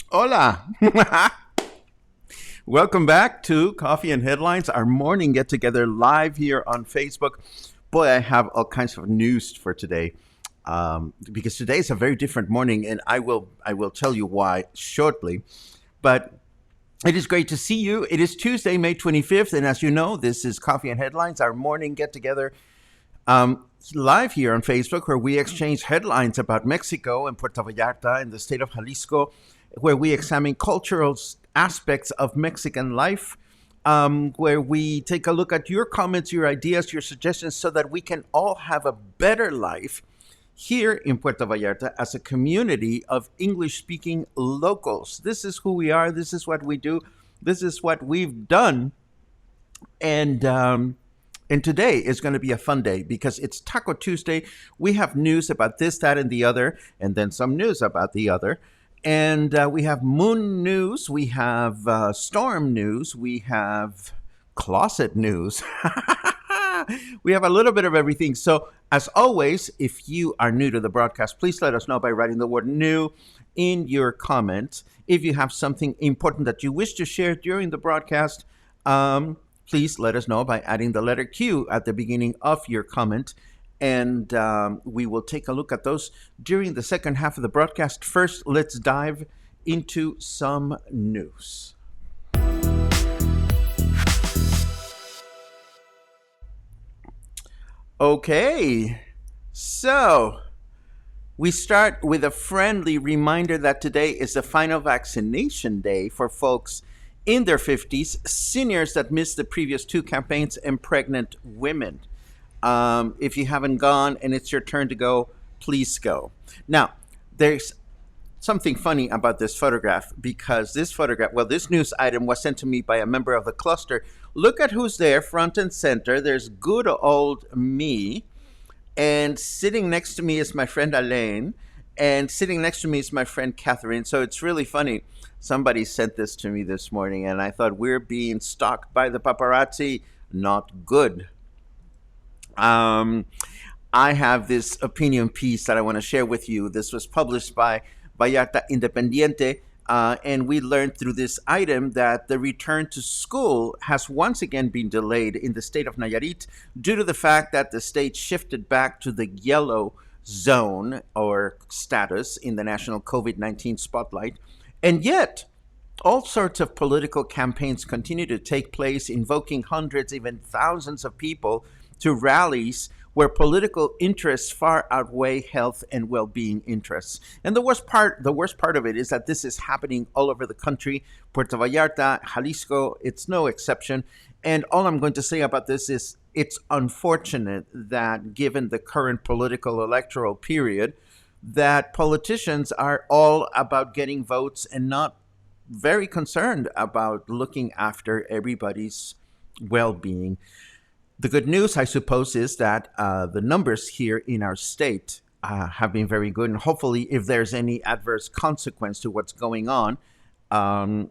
Hola. Welcome back to Coffee and Headlines, our morning get together live here on Facebook. Boy, I have all kinds of news for today because today is a very different morning, and I will tell you why shortly. But it is great to see you. It is Tuesday, May 25th, and as you know, this is Coffee and Headlines, our morning get together live here on Facebook, where we exchange headlines about Mexico and Puerto Vallarta and the state of Jalisco, where we examine cultural aspects of Mexican life, where we take a look at your comments, your ideas, your suggestions, so that we can all have a better life here in Puerto Vallarta as a community of English-speaking locals. This is who we are. This is what we do. This is what we've done. And today is going to be a fun day because it's Taco Tuesday. We have news about this, that, and the other, and then some news about the other. And we have moon news, we have storm news, we have closet news. We have a little bit of everything. So as always, if you are new to the broadcast, please let us know by writing the word new in your comment. If you have something important that you wish to share during the broadcast, please let us know by adding the letter Q at the beginning of your comment. And we will take a look at those during the second half of the broadcast. First, let's dive into some news. Okay, so we start with a friendly reminder that today is the final vaccination day for folks in their 50s, seniors that missed the previous two campaigns, and pregnant women. If you haven't gone and it's your turn to go, please go. Now, there's something funny about this photograph because this news item was sent to me by a member of the cluster. Look at who's there, front and center. There's good old me, and sitting next to me is my friend Alain, and sitting next to me is my friend Catherine. So it's really funny. Somebody sent this to me this morning, and I thought, we're being stalked by the paparazzi. Not good. I have this opinion piece that I want to share with you. This was published by Vallarta Independiente, and we learned through this item that the return to school has once again been delayed in the state of Nayarit due to the fact that the state shifted back to the yellow zone or status in the national COVID-19 spotlight. And yet, all sorts of political campaigns continue to take place, invoking hundreds, even thousands of people to rallies where political interests far outweigh health and well-being interests. And the worst part of it is that this is happening all over the country. Puerto Vallarta, Jalisco, it's no exception. And all I'm going to say about this is it's unfortunate that given the current political electoral period, that politicians are all about getting votes and not very concerned about looking after everybody's well-being. The good news, I suppose, is that the numbers here in our state have been very good. And hopefully, if there's any adverse consequence to what's going on um,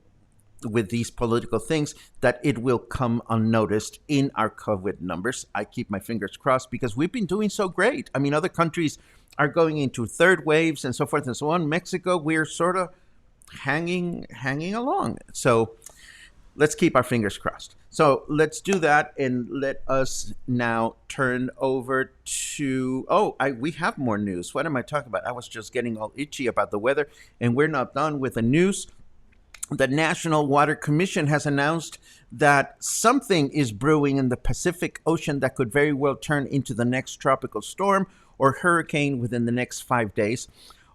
with these political things, that it will come unnoticed in our COVID numbers. I keep my fingers crossed because we've been doing so great. I mean, other countries are going into third waves and so forth and so on. Mexico, we're sort of hanging along. So let's keep our fingers crossed. So let's do that, and let us now turn over to. We have more news. What am I talking about? I was just getting all itchy about the weather, and we're not done with the news. The National Water Commission has announced that something is brewing in the Pacific Ocean that could very well turn into the next tropical storm or hurricane within the next 5 days,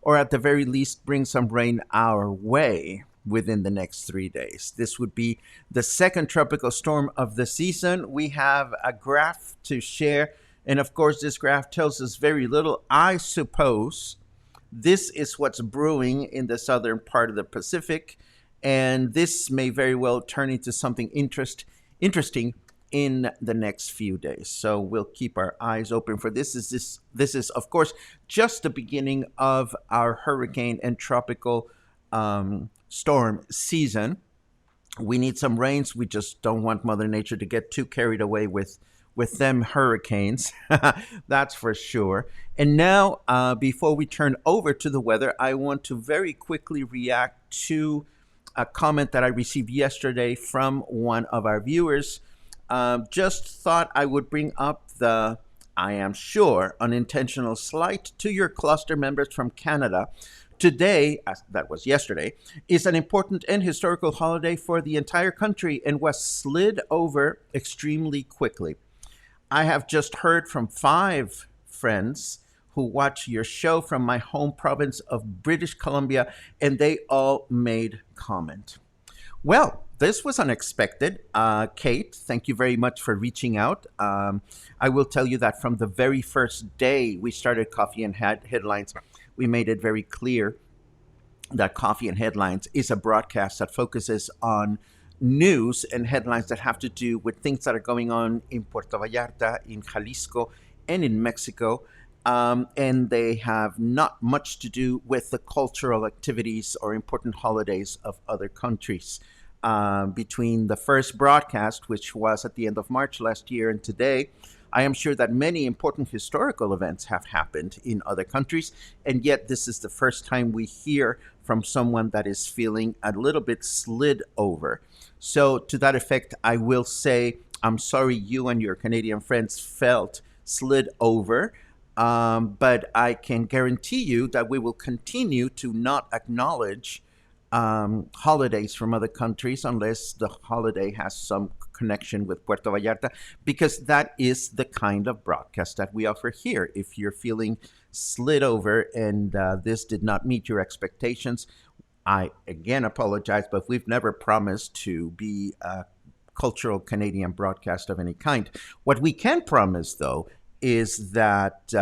or at the very least, bring some rain our way within the next 3 days. This would be the second tropical storm of the season. We have a graph to share, and of course, this graph tells us very little. I suppose this is what's brewing in the southern part of the Pacific, and this may very well turn into something interesting in the next few days. So we'll keep our eyes open for this. This is of course just the beginning of our hurricane and tropical storm season. We need some rains. We just don't want Mother Nature to get too carried away with them hurricanes. That's for sure. And now, before we turn over to the weather, I want to very quickly react to a comment that I received yesterday from one of our viewers. Just thought I would bring up the, I am sure, unintentional slight to your cluster members from Canada. Today, that was yesterday, is an important and historical holiday for the entire country and was slid over extremely quickly. I have just heard from 5 friends who watch your show from my home province of British Columbia, and they all made comment. Well, this was unexpected. Kate, thank you very much for reaching out. I will tell you that from the very first day we started Coffee and Headlines, we made it very clear that Coffee and Headlines is a broadcast that focuses on news and headlines that have to do with things that are going on in Puerto Vallarta, in Jalisco, and in Mexico. And they have not much to do with the cultural activities or important holidays of other countries. Between the first broadcast, which was at the end of March last year, and today, I am sure that many important historical events have happened in other countries, and yet this is the first time we hear from someone that is feeling a little bit slid over. So, to that effect, I will say, I'm sorry you and your Canadian friends felt slid over, but I can guarantee you that we will continue to not acknowledge holidays from other countries unless the holiday has some connection with Puerto Vallarta, because that is the kind of broadcast that we offer here. If you're feeling slid over and this did not meet your expectations, I again apologize, but we've never promised to be a cultural Canadian broadcast of any kind. What we can promise, though, is that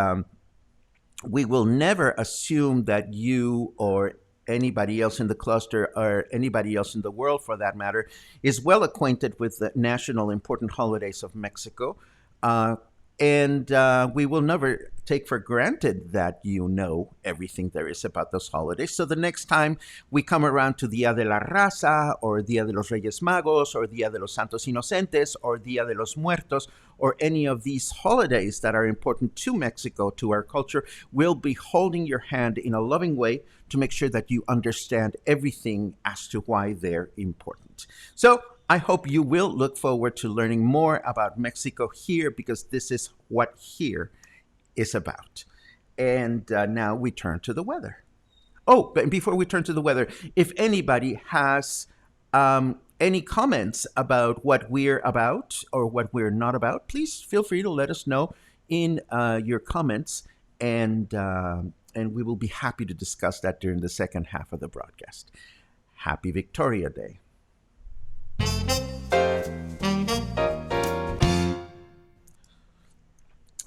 we will never assume that you or anybody else in the cluster or anybody else in the world, for that matter, is well acquainted with the national important holidays of Mexico. And we will never take for granted that you know everything there is about those holidays. So the next time we come around to Dia de la Raza, or Dia de los Reyes Magos, or Dia de los Santos Inocentes, or Dia de los Muertos, or any of these holidays that are important to Mexico, to our culture, we'll be holding your hand in a loving way to make sure that you understand everything as to why they're important. So I hope you will look forward to learning more about Mexico here, because this is what here is about. And now we turn to the weather. Oh, but before we turn to the weather, if anybody has any comments about what we're about or what we're not about, please feel free to let us know in your comments, and we will be happy to discuss that during the second half of the broadcast. Happy Victoria Day.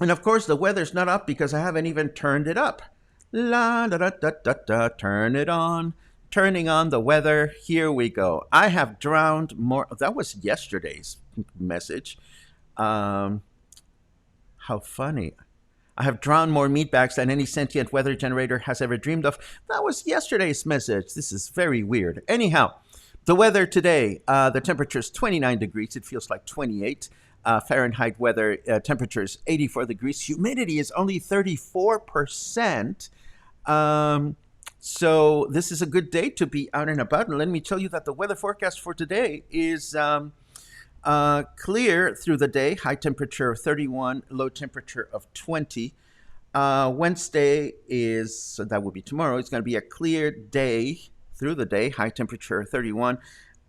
And of course, the weather's not up because I haven't even turned it up. La da da da da da, turn it on. Turning on the weather. Here we go. I have drowned more. That was yesterday's message. How funny. I have drawn more meat bags than any sentient weather generator has ever dreamed of. That was yesterday's message. This is very weird. Anyhow, the weather today, the temperature is 29 degrees. It feels like 28. Fahrenheit weather temperature is 84 degrees. Humidity is only 34%. So this is a good day to be out and about. And let me tell you that the weather forecast for today is clear through the day, high temperature of 31, low temperature of 20. Wednesday is, so that will be tomorrow, it's going to be a clear day through the day, high temperature 31,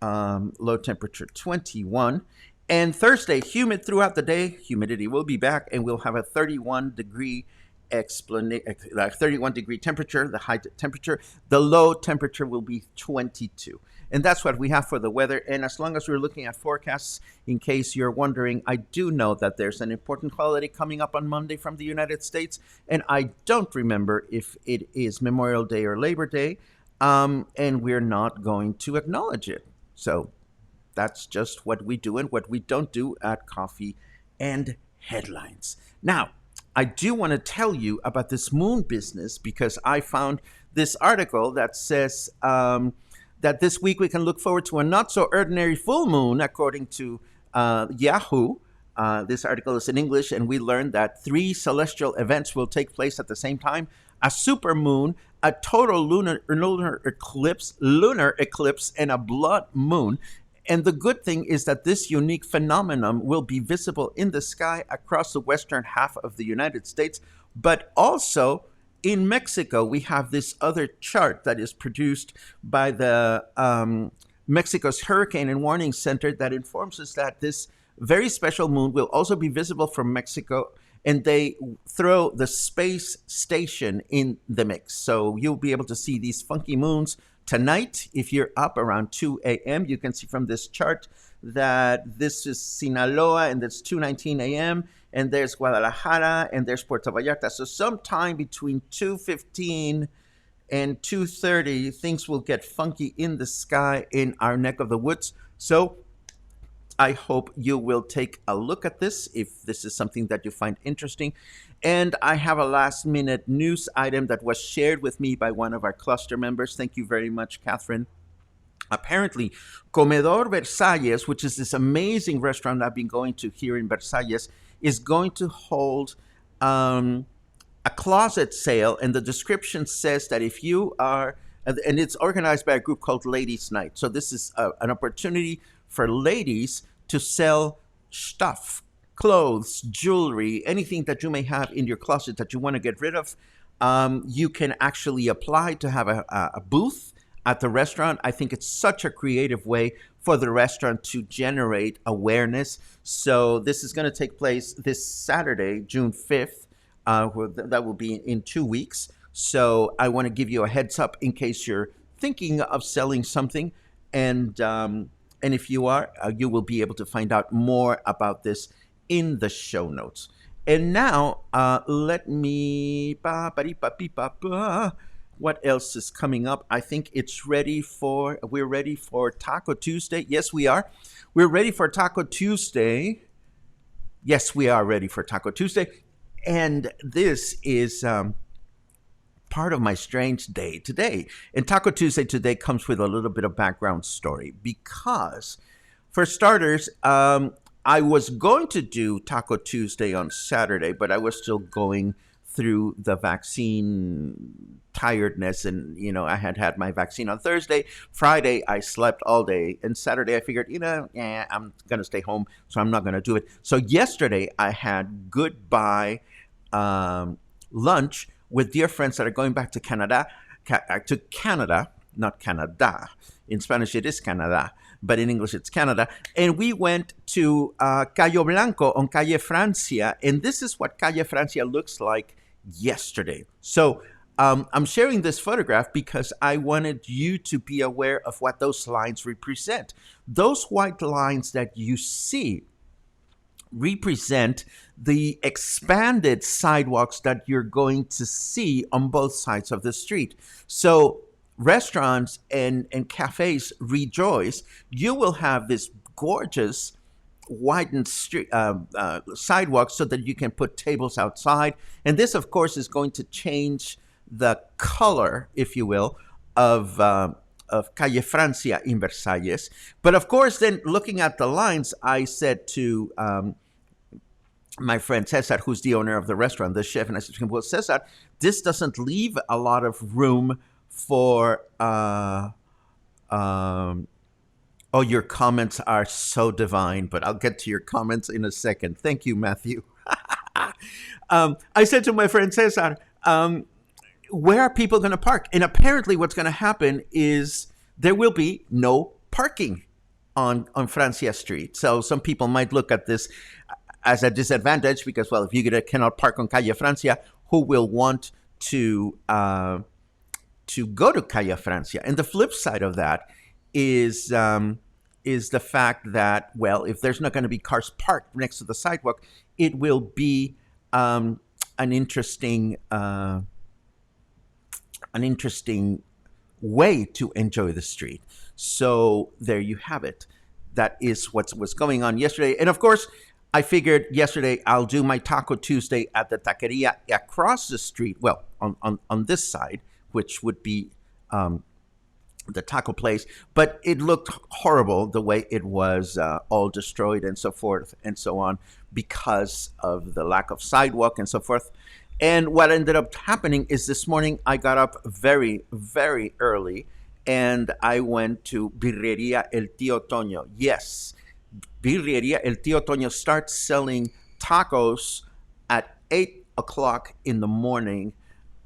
low temperature 21. And Thursday, humid throughout the day, humidity will be back, and we'll have a 31 degree 31 degree temperature, the high temperature. The low temperature will be 22. And that's what we have for the weather. And as long as we're looking at forecasts, in case you're wondering, I do know that there's an important holiday coming up on Monday from the United States. And I don't remember if it is Memorial Day or Labor Day. And we're not going to acknowledge it. So that's just what we do and what we don't do at Coffee and Headlines. Now, I do want to tell you about this moon business because I found this article that says that this week we can look forward to a not so ordinary full moon, according to Yahoo. This article is in English, and we learned that 3 celestial events will take place at the same time: a supermoon, a total lunar eclipse, and a blood moon. And the good thing is that this unique phenomenon will be visible in the sky across the western half of the United States, but also in Mexico. We have this other chart that is produced by the Mexico's Hurricane and Warning Center that informs us that this very special moon will also be visible from Mexico, and they throw the space station in the mix. So you'll be able to see these funky moons tonight. If you're up around 2 a.m., you can see from this chart that this is Sinaloa, and it's 2:19 a.m., and there's Guadalajara, and there's Puerto Vallarta. So sometime between 2:15 and 2:30, things will get funky in the sky in our neck of the woods. So I hope you will take a look at this if this is something that you find interesting. And I have a last minute news item that was shared with me by one of our cluster members. Thank you very much, Catherine. Apparently, Comedor Versalles, which is this amazing restaurant I've been going to here in Versalles, is going to hold a closet sale. And the description says that if you are, and it's organized by a group called Ladies Night. So this is an opportunity for ladies to sell stuff, clothes, jewelry, anything that you may have in your closet that you want to get rid of. You can actually apply to have a booth at the restaurant. I think it's such a creative way for the restaurant to generate awareness. So this is going to take place this Saturday, June 5th. That will be in 2 weeks. So I want to give you a heads up in case you're thinking of selling something. And if you are, you will be able to find out more about this in the show notes. And now, let me... What else is coming up? I think we're ready for Taco Tuesday. Yes, we are. We're ready for Taco Tuesday. Yes, we are ready for Taco Tuesday. And this is part of my strange day today. And Taco Tuesday today comes with a little bit of background story because, for starters, I was going to do Taco Tuesday on Saturday, but I was still going through the vaccine tiredness, and I had my vaccine on Thursday. Friday I slept all day, and Saturday I figured I'm gonna stay home, so I'm not gonna do it. So yesterday I had goodbye lunch with dear friends that are going back to Canada, not Canada. In Spanish it is Canada, but in English it's Canada. And we went to Cayo Blanco on Calle Francia, and this is what Calle Francia looks like yesterday. So I'm sharing this photograph because I wanted you to be aware of what those lines represent. Those white lines that you see represent the expanded sidewalks that you're going to see on both sides of the street. So restaurants and cafes rejoice. You will have this gorgeous widened sidewalks so that you can put tables outside. And this, of course, is going to change the color, if you will, of Calle Francia in Versalles. But of course, then looking at the lines, I said to my friend Cesar, who's the owner of the restaurant, the chef, and I said to him, well, Cesar, this doesn't leave a lot of room for oh, your comments are so divine, but I'll get to your comments in a second. Thank you, Matthew. I said to my friend Cesar, where are people going to park? And apparently, what's going to happen is there will be no parking on Francia Street. So some people might look at this as a disadvantage because, well, if you cannot park on Calle Francia, who will want to go to Calle Francia? And the flip side of that is the fact that, well, if there's not going to be cars parked next to the sidewalk, it will be an interesting way to enjoy the street. So there you have it. That is what was going on yesterday. And of course, I figured yesterday I'll do my Taco Tuesday at the taqueria across the street. Well, on this side, which would be the taco place, but it looked horrible the way it was all destroyed and so forth and so on because of the lack of sidewalk and so forth. And what ended up happening is this morning I got up very, very early and I went to Birreria El Tío Toño. Yes, Birreria El Tío Toño starts selling tacos at 8 o'clock in the morning.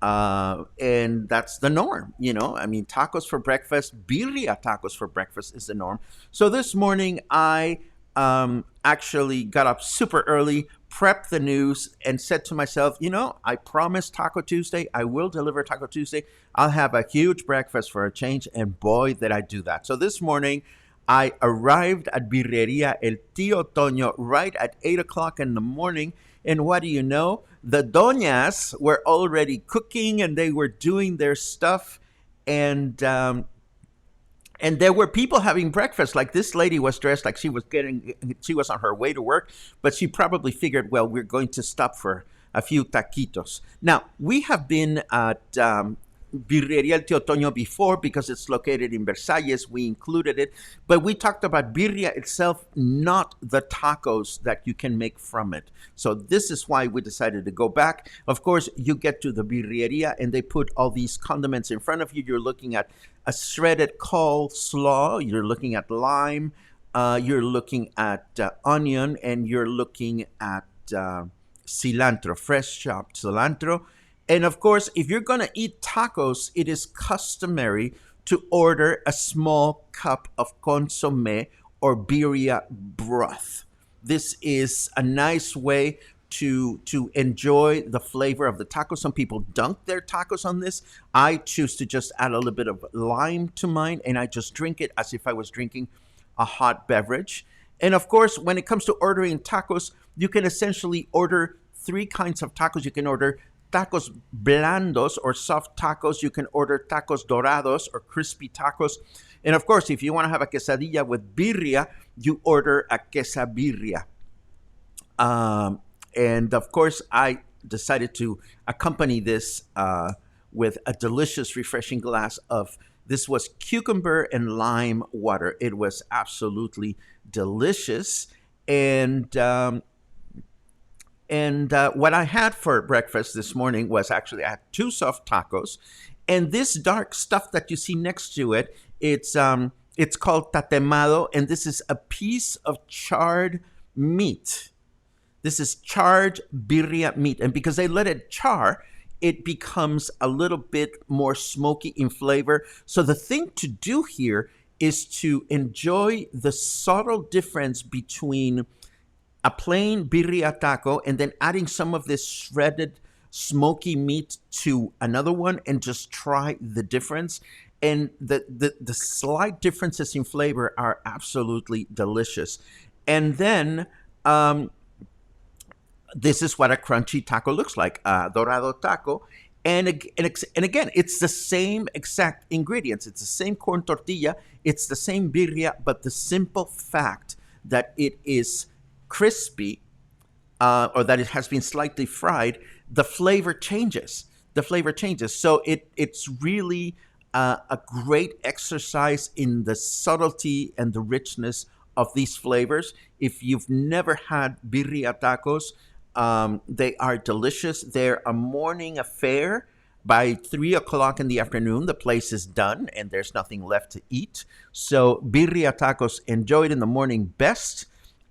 And that's the norm, you know. I mean, tacos for breakfast, birria tacos for breakfast is the norm. So this morning, I actually got up super early, prepped the news, and said to myself, you know, I promised Taco Tuesday, I will deliver Taco Tuesday. I'll have a huge breakfast for a change, and boy, did I do that. So this morning, I arrived at Birreria El Tío Toño right at 8 o'clock in the morning. And what do you know? The doñas were already cooking and they were doing their stuff. And there were people having breakfast. Like this lady was dressed like she was on her way to work, but she probably figured, well, we're going to stop for a few taquitos. Now, we have been at Birreria El Tío Toño before because it's located in Versalles. We included it, but we talked about birria itself, not the tacos that you can make from it. So this is why we decided to go back. Of course, you get to the birreria and they put all these condiments in front of you. You're looking at a shredded coleslaw. You're looking at lime. You're looking at onion, and you're looking at cilantro, fresh chopped cilantro. And of course, if you're going to eat tacos, it is customary to order a small cup of consomme or birria broth. This is a nice way to enjoy the flavor of the taco. Some people dunk their tacos on this. I choose to just add a little bit of lime to mine, and I just drink it as if I was drinking a hot beverage. And of course, when it comes to ordering tacos, you can essentially order three kinds of tacos. You can order tacos blandos or soft tacos. You can order tacos dorados or crispy tacos. And of course, if you want to have a quesadilla with birria, you order a quesabirria. And of course, I decided to accompany this with a delicious, refreshing glass of, this was cucumber and lime water. It was absolutely delicious. And what I had for breakfast this morning was actually, I had two soft tacos, and this dark stuff that you see next to it, it's called Tatemado, and this is a piece of charred meat. This is charred birria meat, and because they let it char, it becomes a little bit more smoky in flavor. So the thing to do here is to enjoy the subtle difference between a plain birria taco and then adding some of this shredded smoky meat to another one and just try the difference. And the slight differences in flavor are absolutely delicious. And then this is what a crunchy taco looks like, a dorado taco. And again, it's the same exact ingredients. It's the same corn tortilla. It's the same birria, but the simple fact that it is crispy, or that it has been slightly fried, the flavor changes. The flavor changes. So it's really a great exercise in the subtlety and the richness of these flavors. If you've never had birria tacos, they are delicious. They're a morning affair. By 3 o'clock in the afternoon, the place is done and there's nothing left to eat. So, birria tacos, enjoy it in the morning best.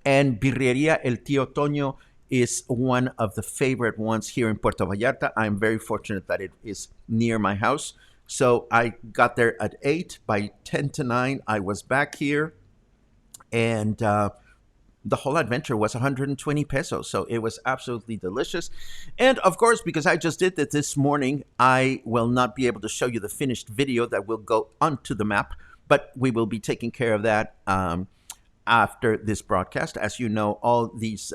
And Birreria El Tío Toño is one of the favorite ones here in Puerto Vallarta. I'm very fortunate that it is near my house. So I got there at 8. By 10 to 9, I was back here. And the whole adventure was 120 pesos. So it was absolutely delicious. And of course, because I just did it this morning, I will not be able to show you the finished video that will go onto the map, but we will be taking care of that after this broadcast. As you know, all these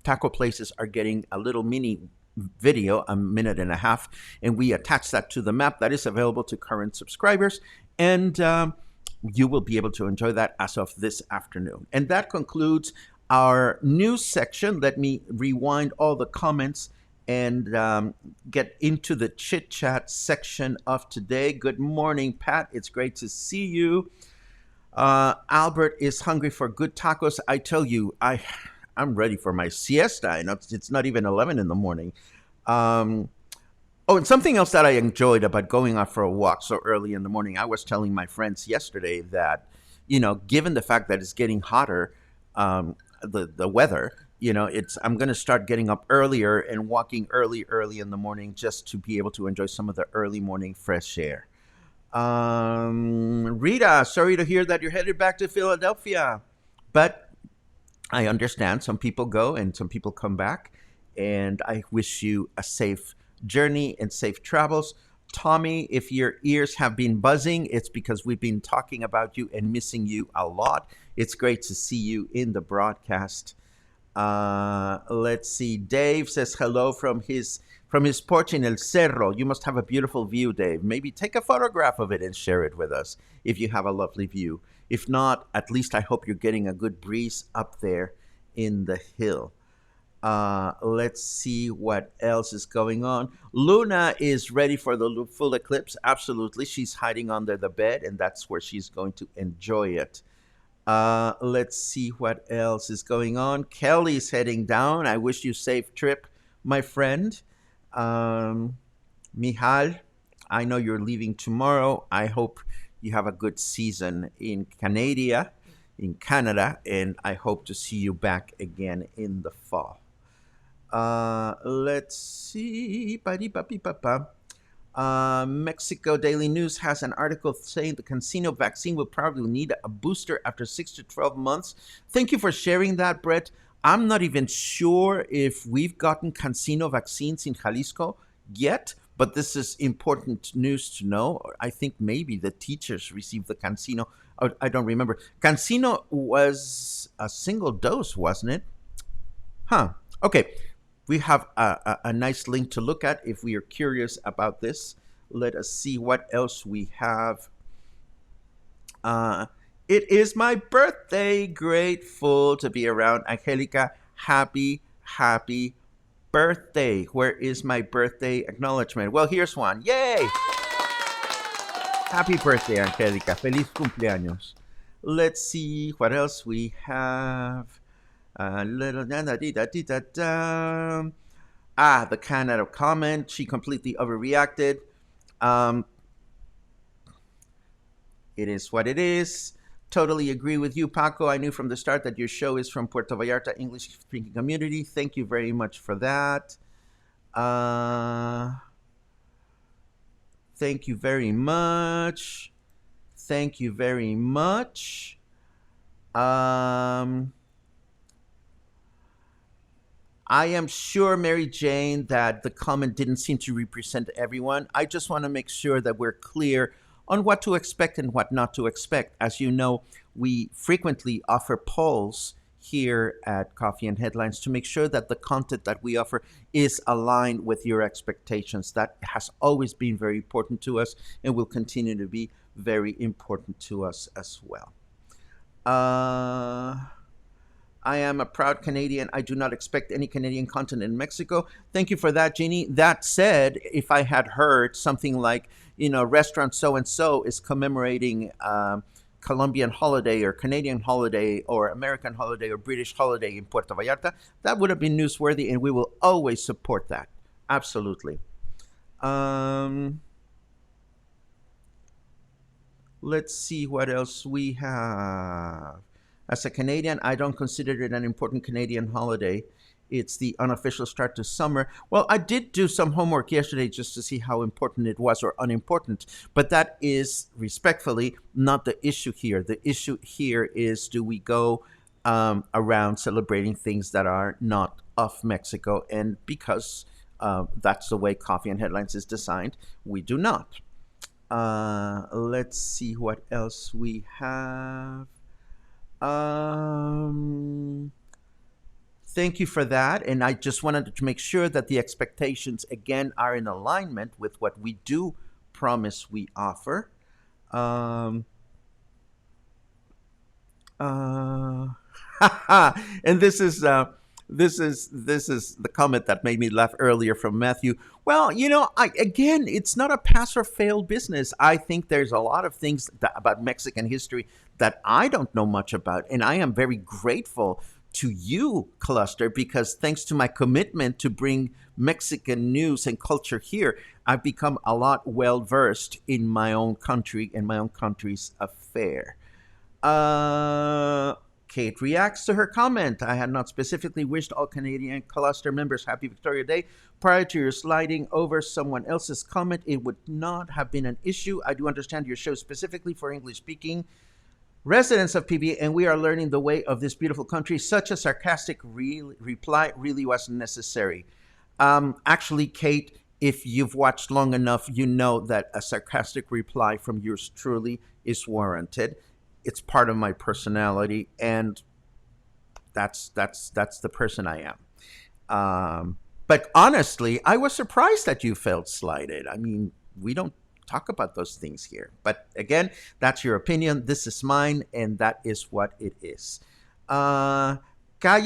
taco places are getting a little mini video, a minute and a half, and we attach that to the map that is available to current subscribers. And you will be able to enjoy that as of this afternoon. And that concludes our news section. Let me rewind all the comments and get into the chit chat section of today. Good morning, Pat. It's great to see you. Albert is hungry for good tacos. I tell you, I'm ready for my siesta. And it's not even 11 in the morning. Oh, and something else that I enjoyed about going out for a walk so early in the morning, I was telling my friends yesterday that, given the fact that it's getting hotter, the weather, I'm going to start getting up earlier and walking early in the morning just to be able to enjoy some of the early morning fresh air. Rita, sorry to hear that you're headed back to Philadelphia, but I understand some people go and some people come back, and I wish you a safe journey and safe travels. Tommy, if your ears have been buzzing, it's because we've been talking about you and missing you a lot. It's great to see you in the broadcast. Let's see. Dave says hello from his porch in El Cerro. You must have a beautiful view, Dave. Maybe take a photograph of it and share it with us if you have a lovely view. If not, at least I hope you're getting a good breeze up there in the hill. Let's see what else is going on. Luna is ready for the full eclipse. Absolutely. She's hiding under the bed, and that's where she's going to enjoy it. Let's see what else is going on. Kelly's heading down. I wish you safe trip, my friend. Mihal, I know you're leaving tomorrow. I hope you have a good season in Canada, and I hope to see you back again in the fall. Let's see. Mexico Daily News has an article saying the Cancino vaccine will probably need a booster after 6 to 12 months. Thank you for sharing that, Brett. I'm not even sure if we've gotten Cancino vaccines in Jalisco yet, but this is important news to know. I think maybe the teachers received the Cancino. I don't remember. Cancino was a single dose, wasn't it? Huh. Okay. We have a nice link to look at if we are curious about this. Let us see what else we have. It is my birthday. Grateful to be around. Angelica, happy birthday. Where is my birthday acknowledgement? Well, here's one. Yay! Happy birthday, Angelica. Feliz cumpleaños. Let's see what else we have. The Canada comment. She completely overreacted. It is what it is. Totally agree with you, Paco. I knew from the start that your show is from Puerto Vallarta English-speaking community. Thank you very much for that. Thank you very much. Thank you very much. I am sure, Mary Jane, that the comment didn't seem to represent everyone. I just want to make sure that we're clear on what to expect and what not to expect. As you know, we frequently offer polls here at Coffee and Headlines to make sure that the content that we offer is aligned with your expectations. That has always been very important to us and will continue to be very important to us as well. I am a proud Canadian. I do not expect any Canadian content in Mexico. Thank you for that, Jeannie. That said, if I had heard something like, restaurant so and so is commemorating Colombian holiday or Canadian holiday or American holiday or British holiday in Puerto Vallarta, that would have been newsworthy, and we will always support that. Absolutely. Um, let's see what else we have. As a Canadian, I don't consider it an important Canadian holiday. It's the unofficial start to summer. Well, I did do some homework yesterday just to see how important it was or unimportant, but that is respectfully not the issue here. The issue here is, do we go around celebrating things that are not of Mexico? And because that's the way Coffee and Headlines is designed, we do not. Let's see what else we have. Um, Thank you for that. And I just wanted to make sure that the expectations, again, are in alignment with what we do promise we offer. Um, uh, and this is the comment that made me laugh earlier from Matthew. Well, again, it's not a pass or fail business. I think there's a lot of things about Mexican history that I don't know much about, and I am very grateful to you, Cluster, because thanks to my commitment to bring Mexican news and culture here, I've become a lot well versed in my own country and my own country's affair. Uh, Kate reacts to her comment. I had not specifically wished all Canadian Cluster members Happy Victoria Day. Prior to your sliding over someone else's comment, it would not have been an issue. I do understand your show specifically for English speaking residents of PB, and we are learning the way of this beautiful country. Such a sarcastic reply really wasn't necessary. Actually, Kate, if you've watched long enough, you know that a sarcastic reply from yours truly is warranted. It's part of my personality, and that's the person I am. But honestly, I was surprised that you felt slighted. I mean, we don't talk about those things here. But again, that's your opinion. This is mine, and that is what it is. Calle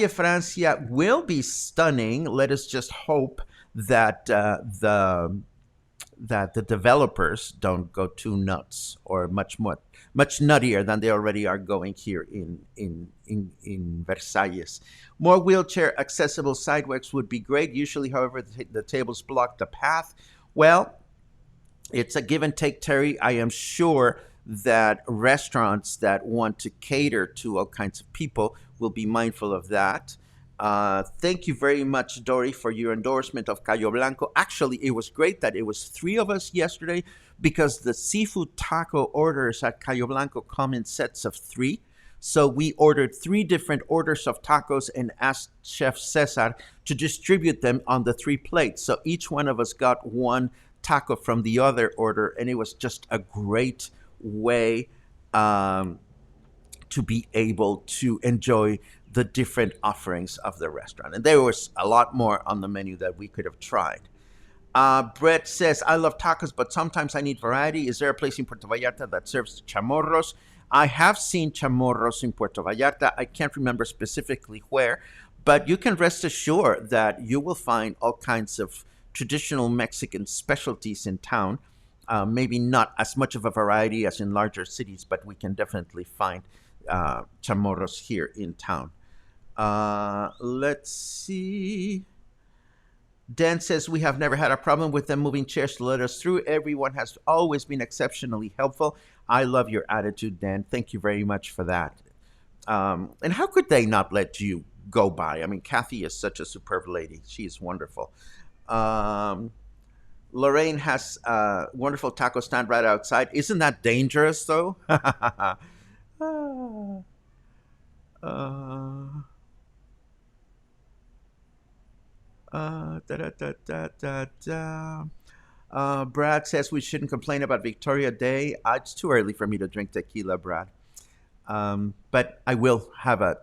Francia will be stunning. Let us just hope that the developers don't go too nuts or much nuttier than they already are going here in Versailles. More wheelchair accessible sidewalks would be great. Usually, however, the tables block the path. Well, it's a give and take, Terry. I am sure that restaurants that want to cater to all kinds of people will be mindful of that. Thank you very much, Dory, for your endorsement of Cayo Blanco. Actually, it was great that it was three of us yesterday because the seafood taco orders at Cayo Blanco come in sets of three. So we ordered three different orders of tacos and asked Chef Cesar to distribute them on the three plates. So each one of us got one taco from the other order, and it was just a great way to be able to enjoy the different offerings of the restaurant. And there was a lot more on the menu that we could have tried. Brett says, I love tacos, but sometimes I need variety. Is there a place in Puerto Vallarta that serves chamorros? I have seen chamorros in Puerto Vallarta. I can't remember specifically where, but you can rest assured that you will find all kinds of traditional Mexican specialties in town. Maybe not as much of a variety as in larger cities, but we can definitely find chamorros here in town. Let's see. Dan says, we have never had a problem with them moving chairs to let us through. Everyone has always been exceptionally helpful. I love your attitude, Dan. Thank you very much for that. And how could they not let you go by? I mean, Kathy is such a superb lady. She is wonderful. Lorraine has a wonderful taco stand right outside. Isn't that dangerous, though? Da, da, da, da, da, da. Brad says we shouldn't complain about Victoria Day. It's too early for me to drink tequila, Brad. But I will have a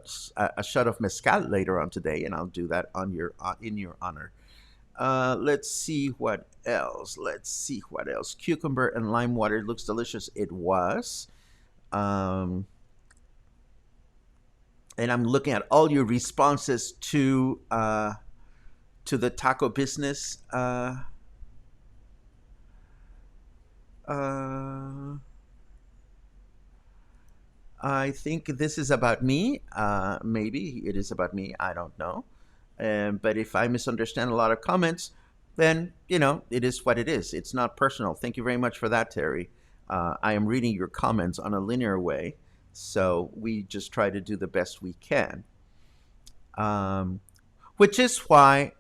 shot of mezcal later on today, and I'll do that in your honor. Let's see what else. Cucumber and lime water looks delicious. It was. And I'm looking at all your responses to the taco business. Uh, I think this is about me. Maybe it is about me. I don't know. But if I misunderstand a lot of comments, then, it is what it is. It's not personal. Thank you very much for that, Terry. I am reading your comments on a linear way. So we just try to do the best we can. Um, which is why,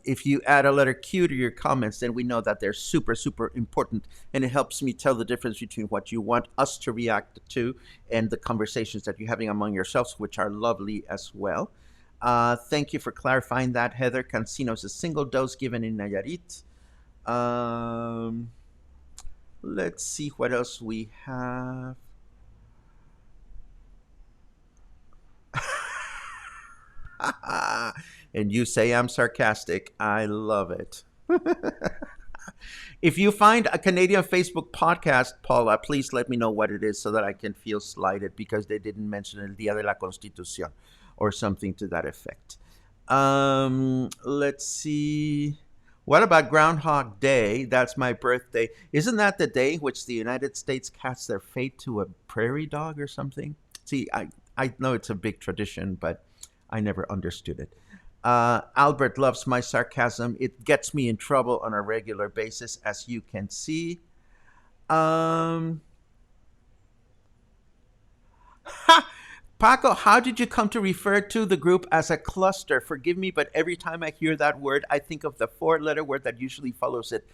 if you add a letter Q to your comments, then we know that they're super, super important. And it helps me tell the difference between what you want us to react to and the conversations that you're having among yourselves, which are lovely as well. Thank you for clarifying that, Heather. Cancino is a single dose given in Nayarit. Um, let's see what else we have. And you say I'm sarcastic. I love it. If you find a Canadian Facebook podcast, Paula, please let me know what it is so that I can feel slighted because they didn't mention El Día de la Constitución or something to that effect. Let's see. What about Groundhog Day? That's my birthday. Isn't that the day which the United States cast their fate to a prairie dog or something? See, I know it's a big tradition, but I never understood it. Albert loves my sarcasm. It gets me in trouble on a regular basis, as you can see. Um, ha! Paco, how did you come to refer to the group as a cluster? Forgive me, but every time I hear that word, I think of the four-letter word that usually follows it.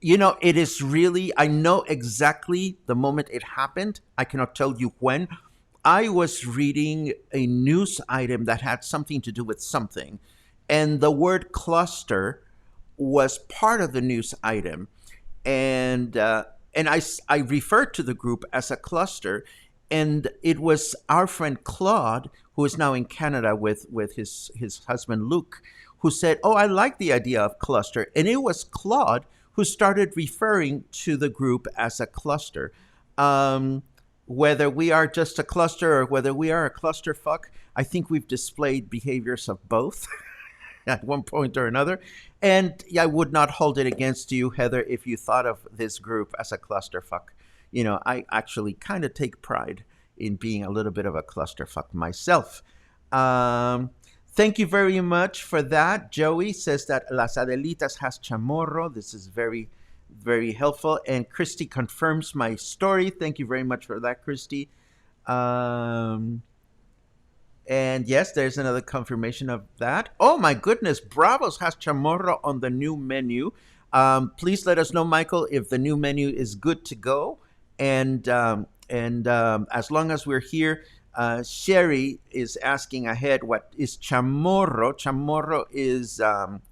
It is really, I know exactly the moment it happened. I cannot tell you when. I was reading a news item that had something to do with something, and the word cluster was part of the news item. And I referred to the group as a cluster, and it was our friend Claude, who is now in Canada with his husband Luke, who said, "Oh, I like the idea of cluster," and it was Claude who started referring to the group as a cluster. Um, whether we are just a cluster or whether we are a clusterfuck, I think we've displayed behaviors of both. At one point or another. And I would not hold it against you, Heather, if you thought of this group as a clusterfuck. I actually kind of take pride in being a little bit of a clusterfuck myself. Thank you very much for that. Joey says that Las Adelitas has chamorro. This is very, very helpful. And Christy confirms my story. Thank you very much for that, Christy. Um, and yes, there's another confirmation of that. Oh my goodness, Bravos has chamorro on the new menu. Please let us know, Michael, if the new menu is good to go. And as long as we're here, Sherry is asking ahead, what is chamorro? Chamorro is,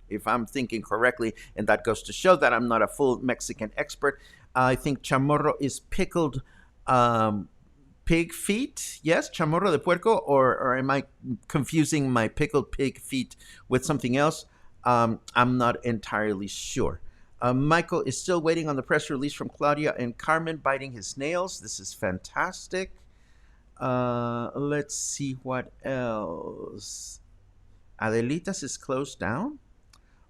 if I'm thinking correctly, and that goes to show that I'm not a full Mexican expert, I think chamorro is pickled pig feet. Yes, chamorro de puerco, or am I confusing my pickled pig feet with something else? I'm not entirely sure. Michael is still waiting on the press release from Claudia and Carmen biting his nails. This is fantastic. Let's see what else. Adelitas is closed down?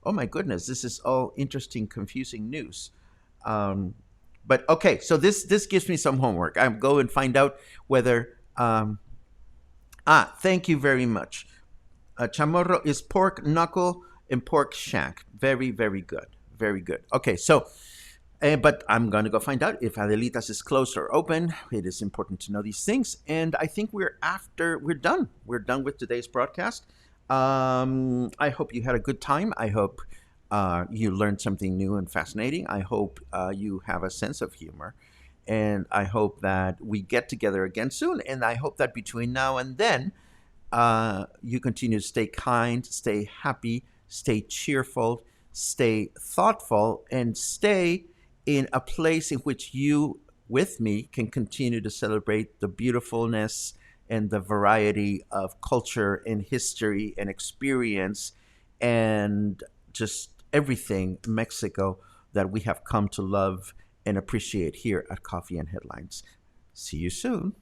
Oh my goodness, this is all interesting, confusing news. Um, but okay, so this gives me some homework. I'll go and find out whether. Thank you very much. Chamorro is pork knuckle and pork shank. Very, very good. Very good. Okay, so, but I'm going to go find out if Adelitas is closed or open. It is important to know these things. And I think we're done. We're done with today's broadcast. I hope you had a good time. I hope you learned something new and fascinating. I hope you have a sense of humor. And I hope that we get together again soon. And I hope that between now and then, you continue to stay kind, stay happy, stay cheerful, stay thoughtful, and stay in a place in which you, with me, can continue to celebrate the beautifulness and the variety of culture and history and experience and just everything Mexico that we have come to love and appreciate here at Coffee and Headlines. See you soon.